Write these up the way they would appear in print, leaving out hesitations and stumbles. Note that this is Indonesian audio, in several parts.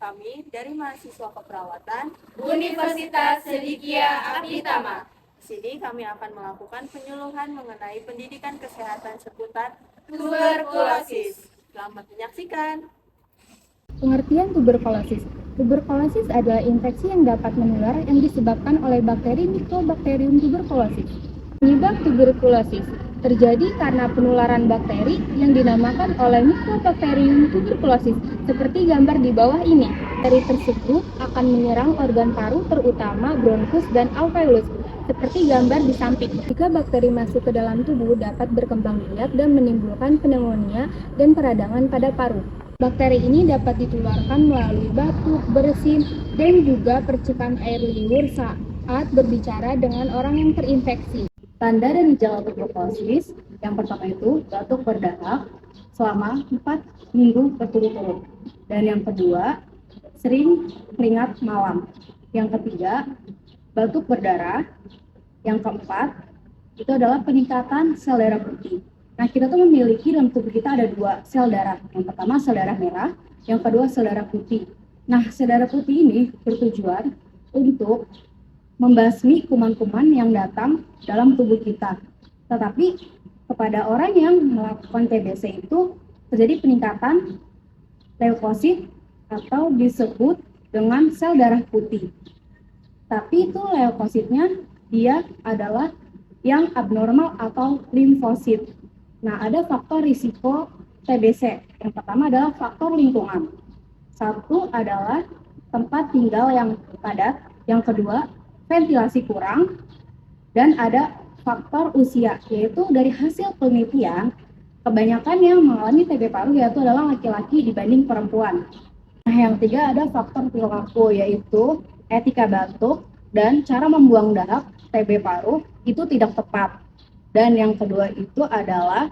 Kami dari mahasiswa keperawatan Universitas Sedikia Abditama. Di sini kami akan melakukan penyuluhan mengenai pendidikan kesehatan seputar Tuberkulosis. Selamat menyaksikan. Pengertian tuberkulosis. Tuberkulosis adalah infeksi yang dapat menular yang disebabkan oleh bakteri Mycobacterium tuberculosis. Penyebab tuberkulosis terjadi karena penularan bakteri yang dinamakan oleh Mycobacterium tuberculosis, seperti gambar di bawah ini. Bakteri tersebut akan menyerang organ paru terutama bronkus dan alveolus, seperti gambar di samping. Jika bakteri masuk ke dalam tubuh dapat berkembang biak dan menimbulkan pneumonia dan peradangan pada paru. Bakteri ini dapat ditularkan melalui batuk, bersin, dan juga percikan air liur saat berbicara dengan orang yang terinfeksi. Tanda dan gejala tuberkulosis yang pertama itu batuk berdarah selama 4 minggu berturut-turut. Dan yang kedua, sering keringat malam. Yang ketiga, batuk berdarah. Yang keempat, itu adalah peningkatan sel darah putih. Nah, kita tuh memiliki dalam tubuh kita ada 2 sel darah. Yang pertama sel darah merah, yang kedua sel darah putih. Nah, sel darah putih ini bertujuan untuk membasmi kuman-kuman yang datang dalam tubuh kita. Tetapi kepada orang yang melakukan TBC itu terjadi peningkatan leukosit atau disebut dengan sel darah putih. Tapi itu leukositnya dia adalah yang abnormal atau limfosit. Nah, ada faktor risiko TBC. Yang pertama adalah faktor lingkungan. Satu adalah tempat tinggal yang padat. Yang kedua, ventilasi kurang. Dan ada faktor usia, yaitu dari hasil penelitian, kebanyakan yang mengalami TB paru yaitu adalah laki-laki dibanding perempuan. Nah, yang ketiga ada faktor perilaku, yaitu etika batuk dan cara membuang dahak TB paru itu tidak tepat. Dan yang kedua itu adalah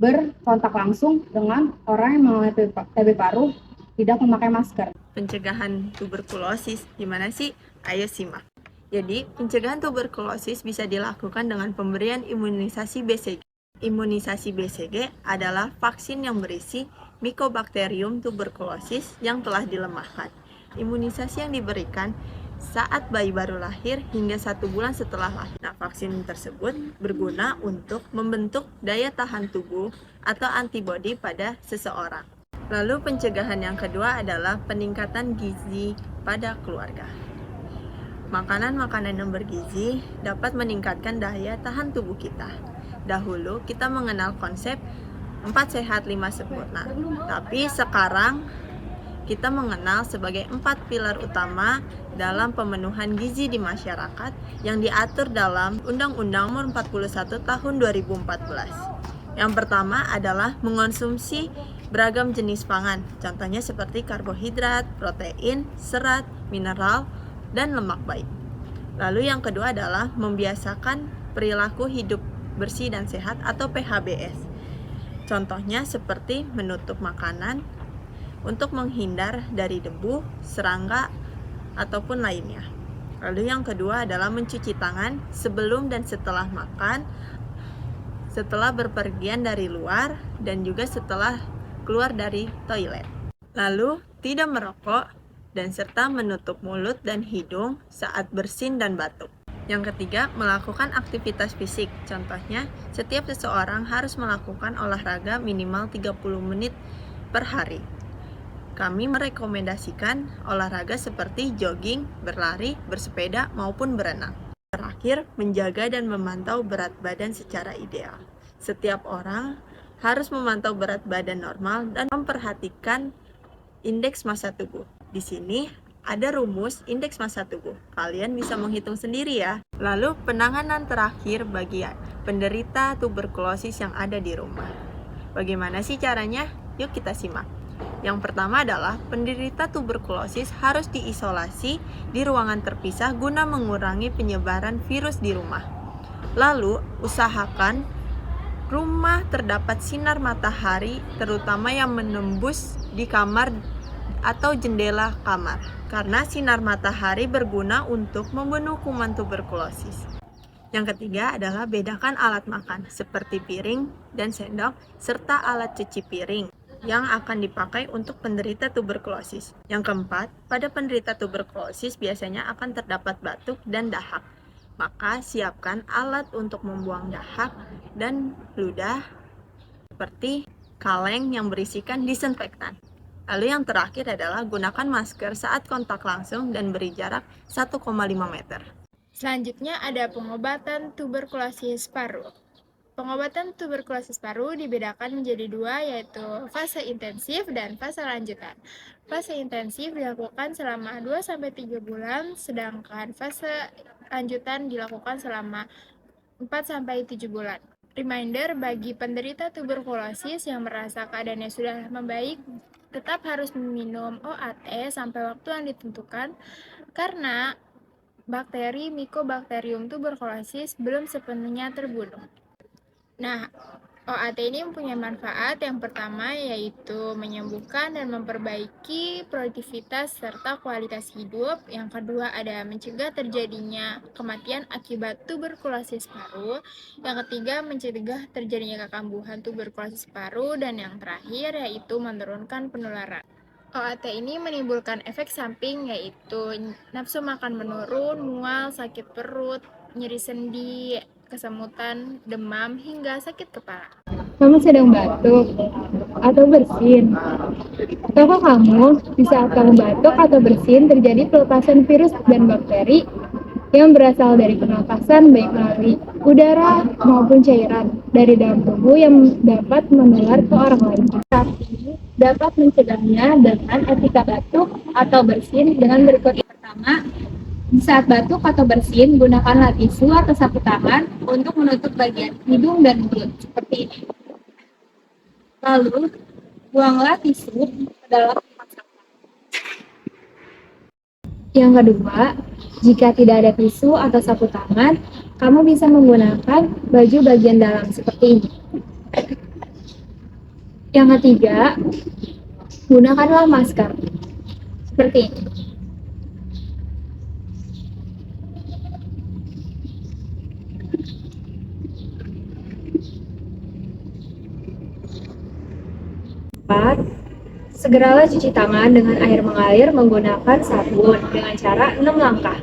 berkontak langsung dengan orang yang mengalami TB paru tidak memakai masker. Pencegahan tuberkulosis gimana sih? Ayo simak. Jadi, pencegahan tuberkulosis bisa dilakukan dengan pemberian imunisasi BCG. Imunisasi BCG adalah vaksin yang berisi Mycobacterium tuberculosis yang telah dilemahkan. Imunisasi yang diberikan saat bayi baru lahir hingga 1 bulan setelah lahir. Nah, vaksin tersebut berguna untuk membentuk daya tahan tubuh atau antibodi pada seseorang. Lalu pencegahan yang kedua adalah peningkatan gizi pada keluarga. Makanan-makanan yang bergizi dapat meningkatkan daya tahan tubuh kita. Dahulu kita mengenal konsep 4 sehat 5 sempurna. Tapi sekarang kita mengenal sebagai 4 pilar utama dalam pemenuhan gizi di masyarakat yang diatur dalam Undang-Undang Nomor 41 Tahun 2014. Yang pertama adalah mengonsumsi beragam jenis pangan, contohnya seperti karbohidrat, protein, serat, mineral, dan lemak baik. Lalu yang kedua adalah membiasakan perilaku hidup bersih dan sehat atau PHBS. Contohnya seperti menutup makanan untuk menghindar dari debu, serangga, ataupun lainnya. Lalu yang kedua adalah mencuci tangan sebelum dan setelah makan, setelah berpergian dari luar, dan juga setelah keluar dari toilet. Lalu tidak merokok, dan serta menutup mulut dan hidung saat bersin dan batuk. Yang ketiga, melakukan aktivitas fisik. Contohnya, setiap seseorang harus melakukan olahraga minimal 30 menit per hari. Kami merekomendasikan olahraga seperti jogging, berlari, bersepeda, maupun berenang. Terakhir, menjaga dan memantau berat badan secara ideal. Setiap orang harus memantau berat badan normal dan memperhatikan indeks massa tubuh. Di sini ada rumus indeks massa tubuh. Kalian bisa menghitung sendiri ya. Lalu penanganan terakhir bagi penderita tuberkulosis yang ada di rumah. Bagaimana sih caranya? Yuk kita simak. Yang pertama adalah penderita tuberkulosis harus diisolasi di ruangan terpisah guna mengurangi penyebaran virus di rumah. Lalu, usahakan rumah terdapat sinar matahari terutama yang menembus di kamar atau jendela kamar. Karena sinar matahari berguna untuk membunuh kuman tuberkulosis. Yang ketiga adalah bedakan alat makan seperti piring dan sendok serta alat cuci piring. yang akan dipakai untuk penderita tuberkulosis. Yang keempat, pada penderita tuberkulosis biasanya akan terdapat batuk dan dahak. Maka siapkan alat untuk membuang dahak dan ludah seperti kaleng yang berisikan disinfektan. Lalu yang terakhir adalah gunakan masker saat kontak langsung dan beri jarak 1,5 meter. Selanjutnya ada pengobatan tuberkulosis paru. Pengobatan tuberkulosis paru dibedakan menjadi dua, yaitu fase intensif dan fase lanjutan. Fase intensif dilakukan selama 2-3 bulan, sedangkan fase lanjutan dilakukan selama 4-7 bulan. Reminder bagi penderita tuberkulosis yang merasa keadaannya sudah membaik, tetap harus meminum OAT sampai waktu yang ditentukan karena bakteri Mycobacterium tuberculosis belum sepenuhnya terbunuh. Nah, OAT ini mempunyai manfaat yang pertama yaitu menyembuhkan dan memperbaiki produktivitas serta kualitas hidup. Yang kedua ada mencegah terjadinya kematian akibat tuberkulosis paru. Yang ketiga mencegah terjadinya kekambuhan tuberkulosis paru. Dan yang terakhir yaitu menurunkan penularan. OAT ini menimbulkan efek samping yaitu nafsu makan menurun, mual, sakit perut, nyeri sendi, kesemutan, demam, hingga sakit kepala. Kamu sedang batuk atau bersin? Tahukah kamu, di saat kamu batuk atau bersin terjadi pelepasan virus dan bakteri yang berasal dari pernapasan baik melalui udara maupun cairan dari dalam tubuh yang dapat menular ke orang lain. Tapi dapat mencegahnya dengan etika batuk atau bersin dengan berikut. Pertama, di saat batuk atau bersin, gunakanlah tisu atau sapu tangan untuk menutup bagian hidung dan mulut, seperti ini. Lalu, buanglah tisu ke dalam tempat sampah. Yang kedua, jika tidak ada tisu atau sapu tangan, kamu bisa menggunakan baju bagian dalam seperti ini. Yang ketiga, gunakanlah masker, seperti ini. Segeralah cuci tangan dengan air mengalir menggunakan sabun dengan cara 6 langkah.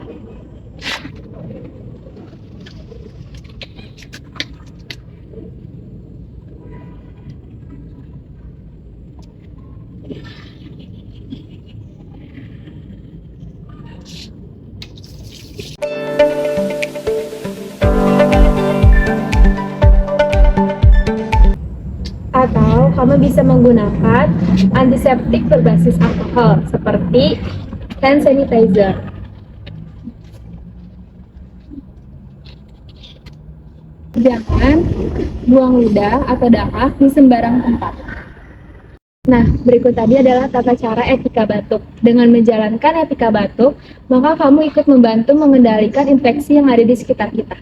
Atau kamu bisa menggunakan antiseptik berbasis alkohol seperti hand sanitizer. Jangan buang ludah atau dahak di sembarang tempat. Nah, berikut tadi adalah tata cara etika batuk. Dengan menjalankan etika batuk, maka kamu ikut membantu mengendalikan infeksi yang ada di sekitar kita.